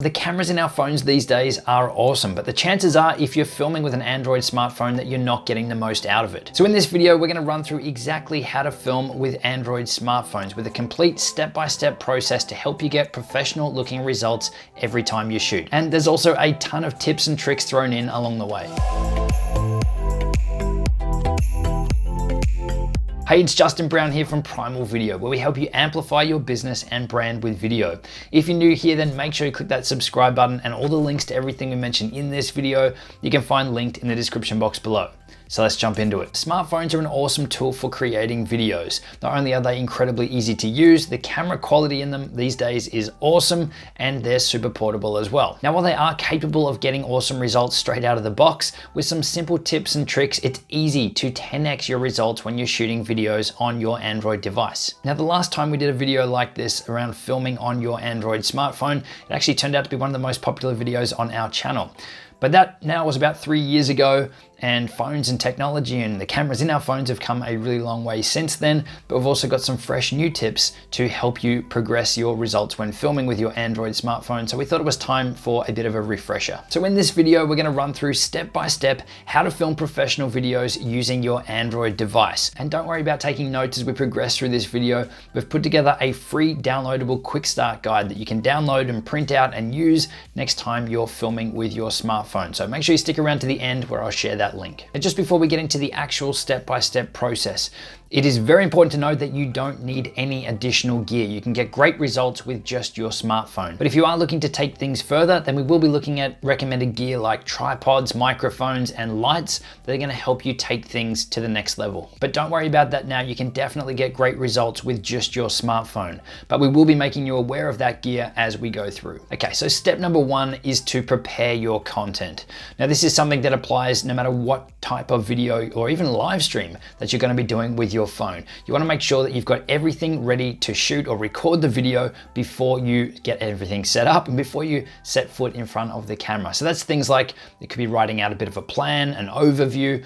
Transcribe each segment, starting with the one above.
The cameras in our phones these days are awesome, but the chances are if you're filming with an Android smartphone that you're not getting the most out of it. So in this video, we're gonna run through exactly how to film with Android smartphones with a complete step-by-step process to help you get professional looking results every time you shoot. And there's also a ton of tips and tricks thrown in along the way. Hey, it's Justin Brown here from Primal Video, where we help you amplify your business and brand with video. If you're new here, then make sure you click that subscribe button, and all the links to everything we mentioned in this video, you can find linked in the description box below. So let's jump into it. Smartphones are an awesome tool for creating videos. Not only are they incredibly easy to use, the camera quality in them these days is awesome, and they're super portable as well. Now, while they are capable of getting awesome results straight out of the box, with some simple tips and tricks, it's easy to 10x your results when you're shooting videos on your Android device. Now, the last time we did a video like this around filming on your Android smartphone, it actually turned out to be one of the most popular videos on our channel. But that now was about 3 years ago, and phones and technology and the cameras in our phones have come a really long way since then, but we've also got some fresh new tips to help you progress your results when filming with your Android smartphone. So we thought it was time for a bit of a refresher. So in this video, we're gonna run through step by step how to film professional videos using your Android device. And don't worry about taking notes as we progress through this video. We've put together a free downloadable quick start guide that you can download and print out and use next time you're filming with your smartphone. So make sure you stick around to the end where I'll share that link. And just before we get into the actual step-by-step process, it is very important to know that you don't need any additional gear. You can get great results with just your smartphone. But if you are looking to take things further, then we will be looking at recommended gear like tripods, microphones, and lights that are gonna help you take things to the next level. But don't worry about that now. You can definitely get great results with just your smartphone. But we will be making you aware of that gear as we go through. Okay, so step number one is to prepare your content. Now, this is something that applies no matter what type of video or even live stream that you're gonna be doing with your phone. You wanna make sure that you've got everything ready to shoot or record the video before you get everything set up and before you set foot in front of the camera. So that's things like, it could be writing out a bit of a plan, an overview,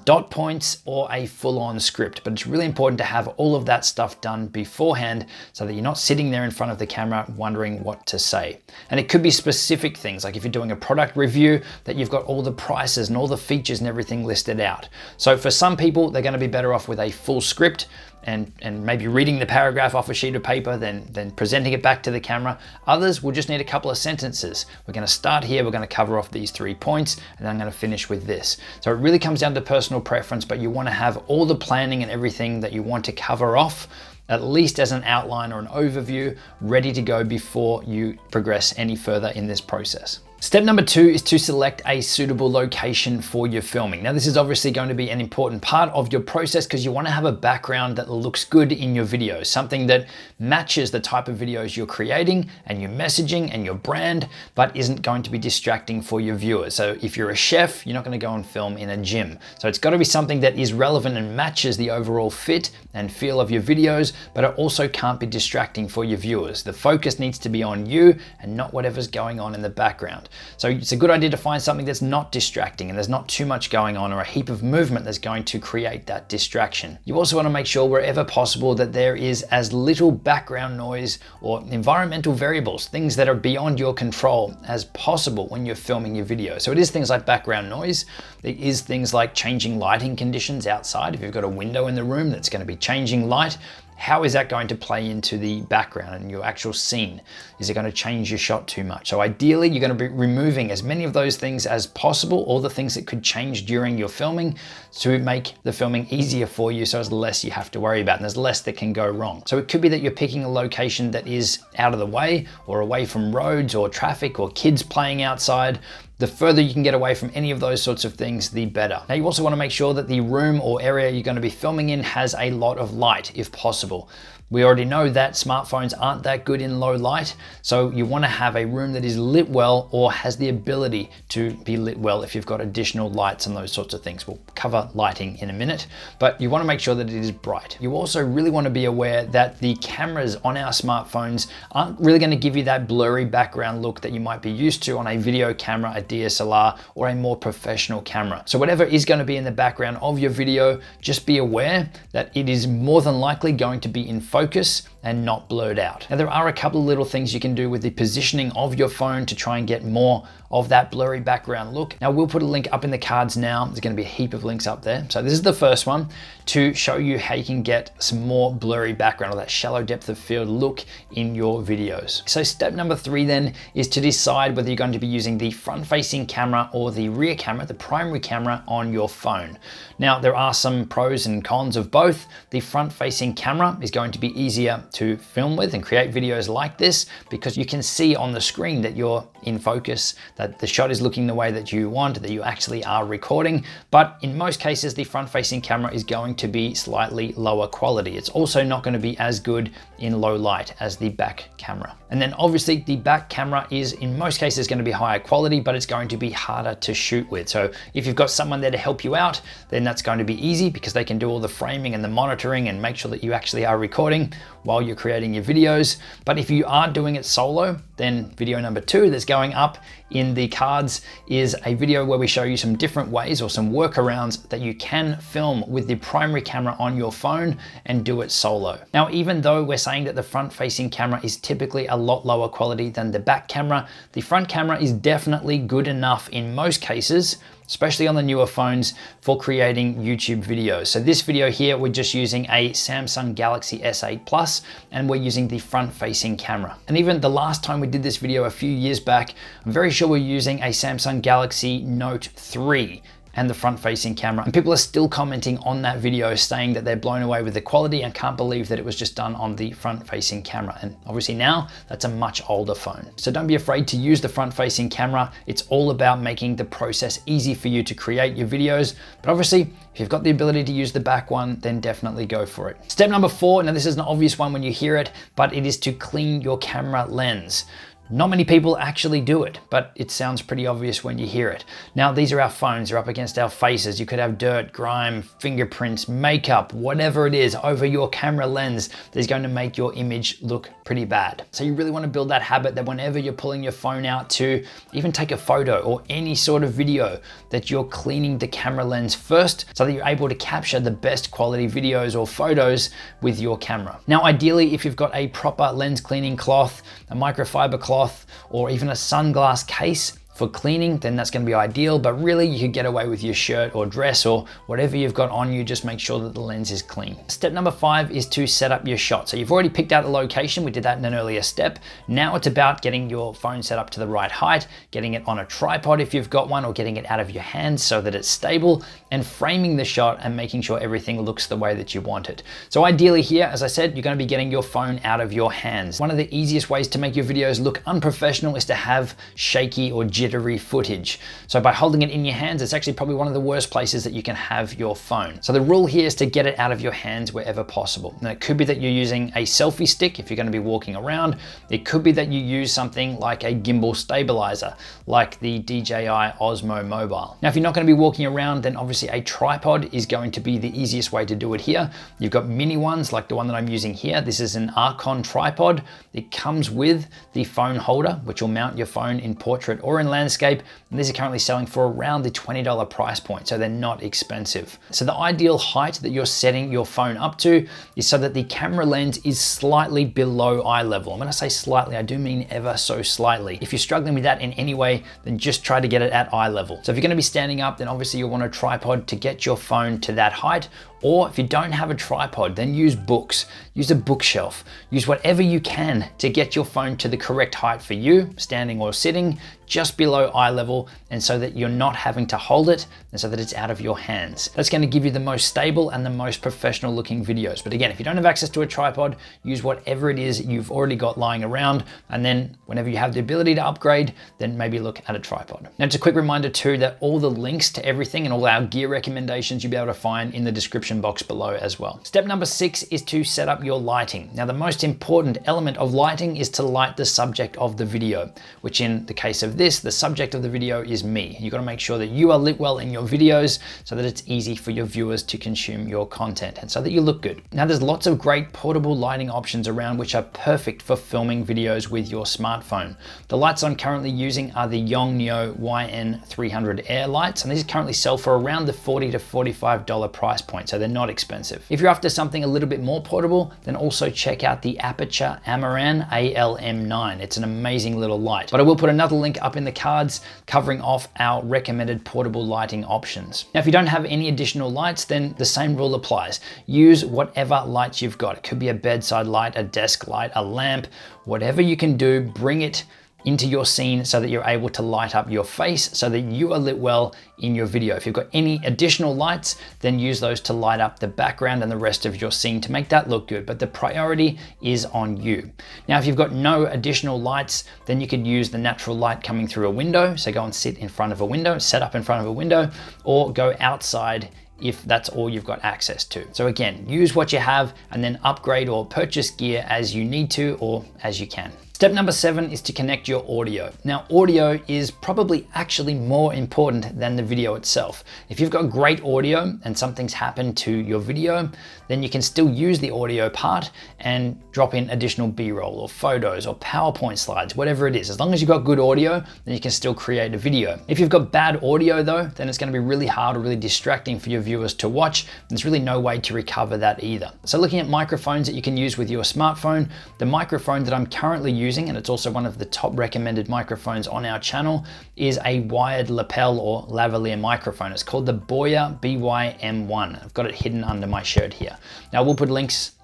dot points, or a full-on script. But it's really important to have all of that stuff done beforehand so that you're not sitting there in front of the camera wondering what to say. And it could be specific things, like if you're doing a product review, that you've got all the prices and all the features and everything listed out. So for some people, they're gonna be better off with a full script and maybe reading the paragraph off a sheet of paper, then presenting it back to the camera. Others will just need a couple of sentences. We're gonna start here, we're gonna cover off these 3 points, and then I'm gonna finish with this. So it really comes down to personal preference, but you wanna have all the planning and everything that you want to cover off, at least as an outline or an overview, ready to go before you progress any further in this process. Step number 2 is to select a suitable location for your filming. Now, this is obviously going to be an important part of your process because you want to have a background that looks good in your videos, something that matches the type of videos you're creating and your messaging and your brand, but isn't going to be distracting for your viewers. So if you're a chef, you're not going to go and film in a gym. So it's got to be something that is relevant and matches the overall fit and feel of your videos, but it also can't be distracting for your viewers. The focus needs to be on you and not whatever's going on in the background. So it's a good idea to find something that's not distracting and there's not too much going on or a heap of movement that's going to create that distraction. You also want to make sure wherever possible that there is as little background noise or environmental variables, things that are beyond your control, as possible when you're filming your video. So it is things like background noise. It is things like changing lighting conditions outside. If you've got a window in the room that's going to be changing light, how is that going to play into the background and your actual scene? Is it going to change your shot too much? So ideally, you're going to be removing as many of those things as possible, all the things that could change during your filming, to make the filming easier for you, so there's less you have to worry about and there's less that can go wrong. So it could be that you're picking a location that is out of the way or away from roads or traffic or kids playing outside. The further you can get away from any of those sorts of things, the better. Now, you also want to make sure that the room or area you're going to be filming in has a lot of light, if possible. We already know that smartphones aren't that good in low light, so you want to have a room that is lit well or has the ability to be lit well if you've got additional lights and those sorts of things. We'll cover lighting in a minute, but you want to make sure that it is bright. You also really want to be aware that the cameras on our smartphones aren't really going to give you that blurry background look that you might be used to on a video camera, a DSLR, or a more professional camera. So whatever is going to be in the background of your video, just be aware that it is more than likely going to be in focus focus and not blurred out. Now there are a couple of little things you can do with the positioning of your phone to try and get more of that blurry background look. Now we'll put a link up in the cards now. There's going to be a heap of links up there. So this is the first one to show you how you can get some more blurry background or that shallow depth of field look in your videos. So step number 3 then is to decide whether you're going to be using the front facing camera or the rear camera, the primary camera on your phone. Now there are some pros and cons of both. The front facing camera is going to be easier to film with and create videos like this because you can see on the screen that you're in focus, that the shot is looking the way that you want, that you actually are recording. But in most cases, the front facing camera is going to be slightly lower quality. It's also not going to be as good in low light as the back camera. And then obviously the back camera is in most cases going to be higher quality, but it's going to be harder to shoot with. So if you've got someone there to help you out, then that's going to be easy because they can do all the framing and the monitoring and make sure that you actually are recording while you're creating your videos. But if you are doing it solo, then video number 2 that's going up in the cards is a video where we show you some different ways or some workarounds that you can film with the primary camera on your phone and do it solo. Now, even though we're saying that the front facing camera is typically a lot lower quality than the back camera, the front camera is definitely good enough in most cases, especially on the newer phones, for creating YouTube videos. So this video here, we're just using a Samsung Galaxy S8 Plus, and we're using the front-facing camera. And even the last time we did this video a few years back, I'm very sure we're using a Samsung Galaxy Note 3 and the front-facing camera. And people are still commenting on that video saying that they're blown away with the quality and can't believe that it was just done on the front-facing camera. And obviously now that's a much older phone. So don't be afraid to use the front-facing camera. It's all about making the process easy for you to create your videos. But obviously, if you've got the ability to use the back one, then definitely go for it. Step number 4, now this is an obvious one when you hear it, but it is to clean your camera lens. Not many people actually do it, but it sounds pretty obvious when you hear it. Now, these are our phones, they're up against our faces. You could have dirt, grime, fingerprints, makeup, whatever it is over your camera lens that is going to make your image look pretty bad. So you really want to build that habit that whenever you're pulling your phone out to even take a photo or any sort of video, that you're cleaning the camera lens first so that you're able to capture the best quality videos or photos with your camera. Now, ideally, if you've got a proper lens cleaning cloth, a microfiber cloth, or even a sunglass case for cleaning, then that's going to be ideal. But really, you could get away with your shirt or dress or whatever you've got on you. Just make sure that the lens is clean. Step number 5 is to set up your shot. So you've already picked out the location. We did that in an earlier step. Now it's about getting your phone set up to the right height, getting it on a tripod if you've got one, or getting it out of your hands so that it's stable, and framing the shot and making sure everything looks the way that you want it. So ideally here, as I said, you're going to be getting your phone out of your hands. One of the easiest ways to make your videos look unprofessional is to have shaky or jittery footage. So by holding it in your hands, it's actually probably one of the worst places that you can have your phone. So the rule here is to get it out of your hands wherever possible. Now, it could be that you're using a selfie stick if you're going to be walking around. It could be that you use something like a gimbal stabilizer, like the DJI Osmo Mobile. Now, if you're not going to be walking around, then obviously a tripod is going to be the easiest way to do it here. You've got mini ones like the one that I'm using here. This is an Archon tripod. It comes with the phone holder, which will mount your phone in portrait or in landscape. And these are currently selling for around the $20 price point, so they're not expensive. So the ideal height that you're setting your phone up to is so that the camera lens is slightly below eye level. And when I say slightly, I do mean ever so slightly. If you're struggling with that in any way, then just try to get it at eye level. So if you're going to be standing up, then obviously you'll want a tripod to get your phone to that height. Or if you don't have a tripod, then use books, use a bookshelf, use whatever you can to get your phone to the correct height for you, standing or sitting, just below eye level, and so that you're not having to hold it and so that it's out of your hands. That's going to give you the most stable and the most professional looking videos. But again, if you don't have access to a tripod, use whatever it is you've already got lying around. And then whenever you have the ability to upgrade, then maybe look at a tripod. Now, just a quick reminder too, that all the links to everything and all our gear recommendations you'll be able to find in the description box below as well. Step number 6 is to set up your lighting. Now, the most important element of lighting is to light the subject of the video, which in the case of this, the subject of the video is me. You've got to make sure that you are lit well in your videos so that it's easy for your viewers to consume your content and so that you look good. Now, there's lots of great portable lighting options around which are perfect for filming videos with your smartphone. The lights I'm currently using are the Yongnuo YN300 Air lights, and these currently sell for around the $40 to $45 price point. So they're not expensive. If you're after something a little bit more portable, then also check out the Aperture Amaran ALM9. It's an amazing little light. But I will put another link up in the cards covering off our recommended portable lighting options. Now, if you don't have any additional lights, then the same rule applies. Use whatever lights you've got. It could be a bedside light, a desk light, a lamp, whatever you can do, bring it into your scene so that you're able to light up your face so that you are lit well in your video. If you've got any additional lights, then use those to light up the background and the rest of your scene to make that look good, but the priority is on you. Now, if you've got no additional lights, then you could use the natural light coming through a window. So go and sit in front of a window, set up in front of a window, or go outside if that's all you've got access to. So again, use what you have and then upgrade or purchase gear as you need to or as you can. Step number 7 is to connect your audio. Now, audio is probably actually more important than the video itself. If you've got great audio and something's happened to your video, then you can still use the audio part and drop in additional B-roll or photos or PowerPoint slides, whatever it is. As long as you've got good audio, then you can still create a video. If you've got bad audio though, then it's gonna be really hard or really distracting for your viewers to watch. There's really no way to recover that either. So looking at microphones that you can use with your smartphone, the microphone that I'm currently using, and it's also one of the top recommended microphones on our channel, is a wired lapel or lavalier microphone. It's called the Boya BY-M1. I've got it hidden under my shirt here. Now we'll put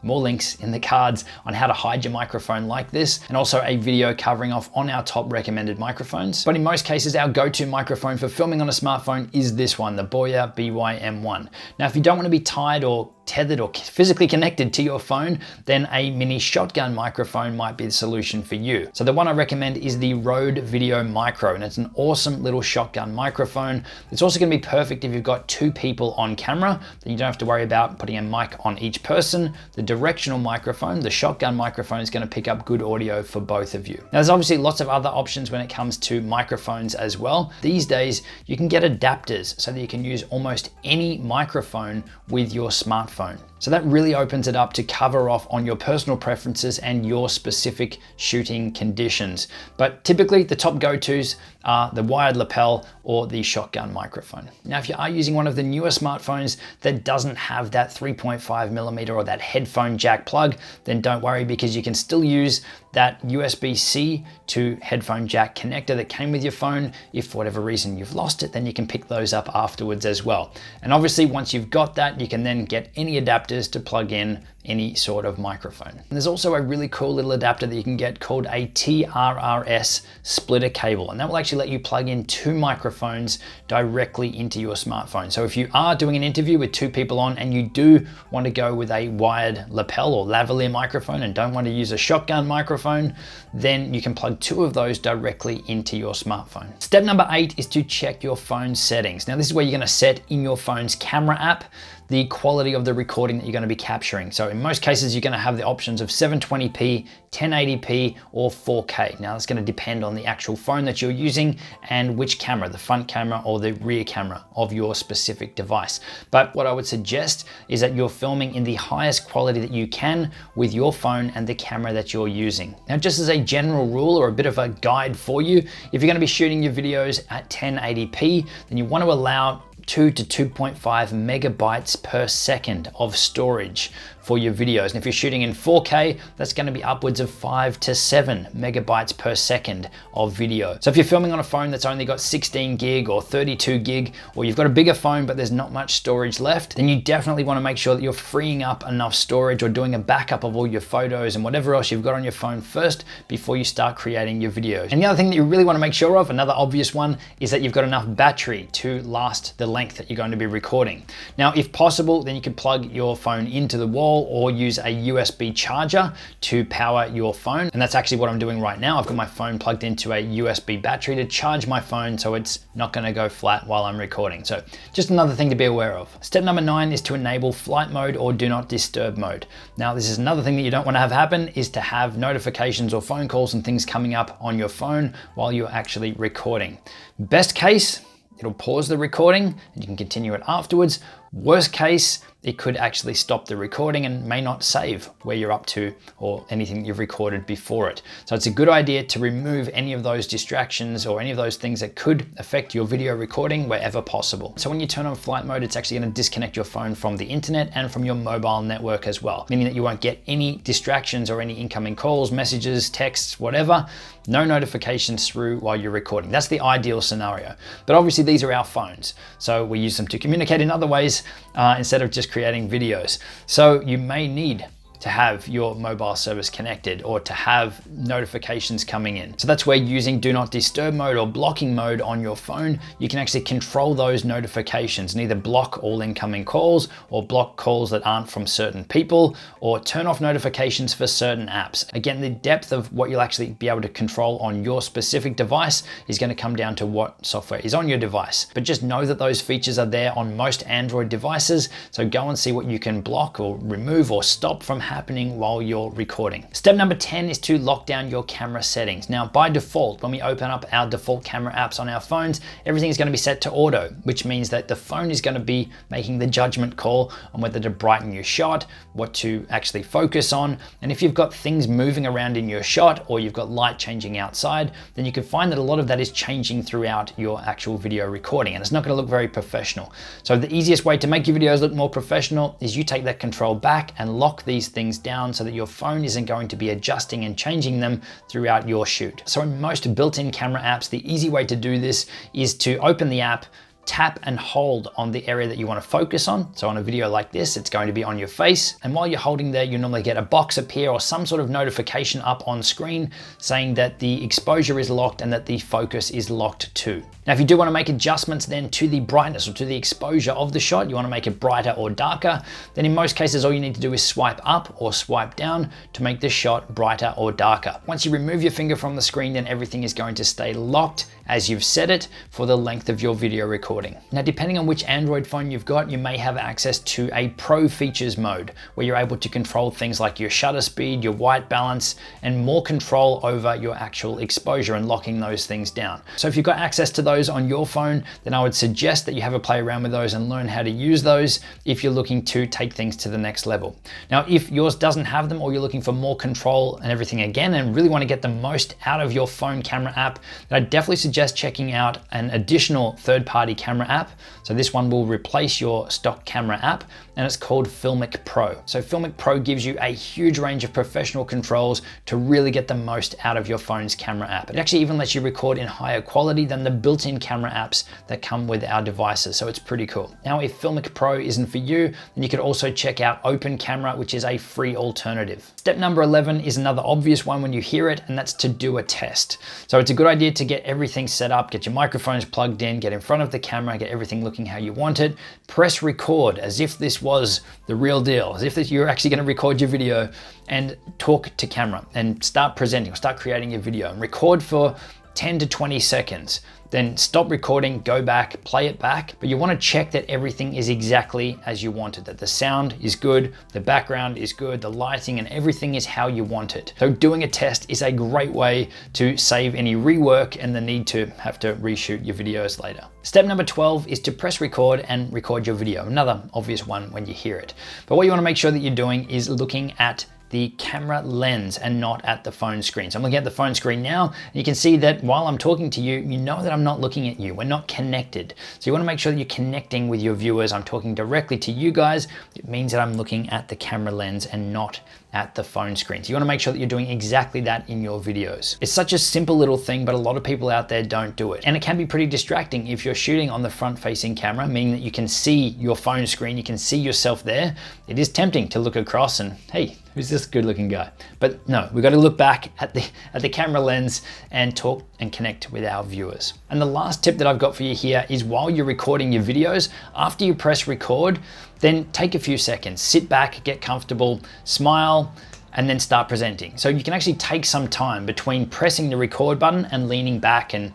more links in the cards on how to hide your microphone like this, and also a video covering off on our top recommended microphones. But in most cases, our go-to microphone for filming on a smartphone is this one, the Boya BY-M1. Now, if you don't want to be tied or tethered or physically connected to your phone, then a mini shotgun microphone might be the solution for you. So the one I recommend is the Rode VIDEOMICRO, and it's an awesome little shotgun microphone. It's also going to be perfect if you've got 2 people on camera, then you don't have to worry about putting a mic on each person. The directional microphone, the shotgun microphone, is going to pick up good audio for both of you. Now, there's obviously lots of other options when it comes to microphones as well. These days, you can get adapters so that you can use almost any microphone with your smartphone. So that really opens it up to cover off on your personal preferences and your specific shooting conditions. But typically the top go-tos are the wired lapel or the shotgun microphone. Now, if you are using one of the newer smartphones that doesn't have that 3.5mm or that headphone jack plug, then don't worry, because you can still use that USB-C to headphone jack connector that came with your phone. If for whatever reason you've lost it, then you can pick those up afterwards as well. And obviously once you've got that, you can then get any adapters to plug in any sort of microphone. And there's also a really cool little adapter that you can get called a TRRS splitter cable, and that will actually let you plug in 2 microphones directly into your smartphone. So if you are doing an interview with 2 people on and you do want to go with a wired lapel or lavalier microphone and don't want to use a shotgun microphone, then you can plug 2 of those directly into your smartphone. Step number 8 is to check your phone settings. Now, this is where you're going to set in your phone's camera app the quality of the recording that you're going to be capturing. So in most cases, you're going to have the options of 720p, 1080p, or 4K. Now, it's going to depend on the actual phone that you're using and which camera, the front camera or the rear camera of your specific device. But what I would suggest is that you're filming in the highest quality that you can with your phone and the camera that you're using. Now, just as a general rule or a bit of a guide for you, if you're going to be shooting your videos at 1080p, then you want to allow 2 to 2.5 megabytes per second of storage for your videos. And if you're shooting in 4K, that's going to be upwards of 5 to 7 megabytes per second of video. So if you're filming on a phone that's only got 16 gig or 32 gig, or you've got a bigger phone but there's not much storage left, then you definitely want to make sure that you're freeing up enough storage or doing a backup of all your photos and whatever else you've got on your phone first before you start creating your videos. And the other thing that you really want to make sure of, another obvious one, is that you've got enough battery to last the length that you're going to be recording. Now, if possible, then you can plug your phone into the wall or use a USB charger to power your phone. And that's actually what I'm doing right now. I've got my phone plugged into a USB battery to charge my phone so it's not going to go flat while I'm recording. So just another thing to be aware of. Step number 9 is to enable flight mode or do not disturb mode. Now, this is another thing that you don't want to have happen, is to have notifications or phone calls and things coming up on your phone while you're actually recording. Best case, it'll pause the recording and you can continue it afterwards. Worst case, it could actually stop the recording and may not save where you're up to or anything you've recorded before it. So it's a good idea to remove any of those distractions or any of those things that could affect your video recording wherever possible. So when you turn on flight mode, it's actually going to disconnect your phone from the internet and from your mobile network as well, meaning that you won't get any distractions or any incoming calls, messages, texts, whatever. No notifications through while you're recording. That's the ideal scenario. But obviously these are our phones, so we use them to communicate in other ways instead of just creating videos. So you may need to have your mobile service connected or to have notifications coming in. So that's where using do not disturb mode or blocking mode on your phone, you can actually control those notifications and either block all incoming calls or block calls that aren't from certain people or turn off notifications for certain apps. Again, the depth of what you'll actually be able to control on your specific device is going to come down to what software is on your device. But just know that those features are there on most Android devices. So go and see what you can block or remove or stop from happening while you're recording. Step number 10 is to lock down your camera settings. Now, by default, when we open up our default camera apps on our phones, everything is going to be set to auto, which means that the phone is going to be making the judgment call on whether to brighten your shot, what to actually focus on. And if you've got things moving around in your shot or you've got light changing outside, then you can find that a lot of that is changing throughout your actual video recording, and it's not going to look very professional. So the easiest way to make your videos look more professional is you take that control back and lock these things down so that your phone isn't going to be adjusting and changing them throughout your shoot. So in most built-in camera apps, the easy way to do this is to open the app, tap and hold on the area that you want to focus on. So on a video like this, it's going to be on your face. And while you're holding there, you normally get a box appear or some sort of notification up on screen saying that the exposure is locked and that the focus is locked too. Now, if you do want to make adjustments then to the brightness or to the exposure of the shot, you want to make it brighter or darker, then in most cases, all you need to do is swipe up or swipe down to make the shot brighter or darker. Once you remove your finger from the screen, then everything is going to stay locked as you've set it for the length of your video recording. Now, depending on which Android phone you've got, you may have access to a Pro features mode where you're able to control things like your shutter speed, your white balance, and more control over your actual exposure and locking those things down. So if you've got access to those on your phone, then I would suggest that you have a play around with those and learn how to use those if you're looking to take things to the next level. Now, if yours doesn't have them or you're looking for more control and everything again and really want to get the most out of your phone camera app, then I definitely suggest checking out an additional third-party camera app. So this one will replace your stock camera app and it's called Filmic Pro. So Filmic Pro gives you a huge range of professional controls to really get the most out of your phone's camera app. It actually even lets you record in higher quality than the built-in camera apps that come with our devices. So it's pretty cool. Now, if Filmic Pro isn't for you, then you could also check out Open Camera, which is a free alternative. Step number 11 is another obvious one when you hear it, and that's to do a test. So it's a good idea to get everything set up, get your microphones plugged in, get in front of the camera, get everything looking how you want it, press record as if this was the real deal, as if you're actually going to record your video, and talk to camera and start presenting or start creating your video and record for 10 to 20 seconds. Then stop recording, go back, play it back, but you want to check that everything is exactly as you want it, that the sound is good, the background is good, the lighting and everything is how you want it. So doing a test is a great way to save any rework and the need to have to reshoot your videos later. Step number 12 is to press record and record your video. Another obvious one when you hear it. But what you want to make sure that you're doing is looking at the camera lens and not at the phone screen. So I'm looking at the phone screen now. And you can see that while I'm talking to you, you know that I'm not looking at you. We're not connected. So you want to make sure that you're connecting with your viewers. I'm talking directly to you guys. It means that I'm looking at the camera lens and not at the phone screen. So you want to make sure that you're doing exactly that in your videos. It's such a simple little thing, but a lot of people out there don't do it. And it can be pretty distracting if you're shooting on the front facing camera, meaning that you can see your phone screen, you can see yourself there. It is tempting to look across and, hey, who's this good looking guy? But no, we've got to look back at the camera lens and talk and connect with our viewers. And the last tip that I've got for you here is while you're recording your videos, after you press record, then take a few seconds, sit back, get comfortable, smile, and then start presenting. So you can actually take some time between pressing the record button and leaning back and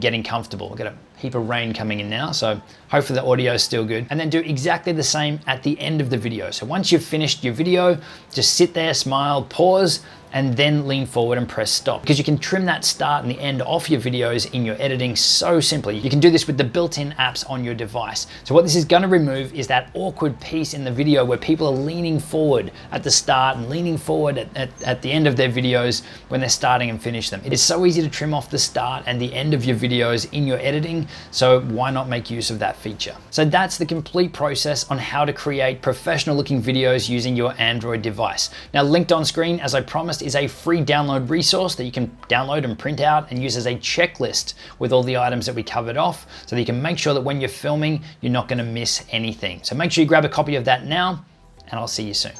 getting comfortable. We've got to heap of rain coming in now, so hopefully the audio is still good. And then do exactly the same at the end of the video. So once you've finished your video, just sit there, smile, pause, and then lean forward and press stop, because you can trim that start and the end off your videos in your editing so simply. You can do this with the built-in apps on your device. So what this is going to remove is that awkward piece in the video where people are leaning forward at the start and leaning forward at the end of their videos when they're starting and finish them. It is so easy to trim off the start and the end of your videos in your editing, so why not make use of that feature? So that's the complete process on how to create professional looking videos using your Android device. Now, linked on screen, as I promised, is a free download resource that you can download and print out and use as a checklist with all the items that we covered off, so that you can make sure that when you're filming, you're not going to miss anything. So make sure you grab a copy of that now, and I'll see you soon.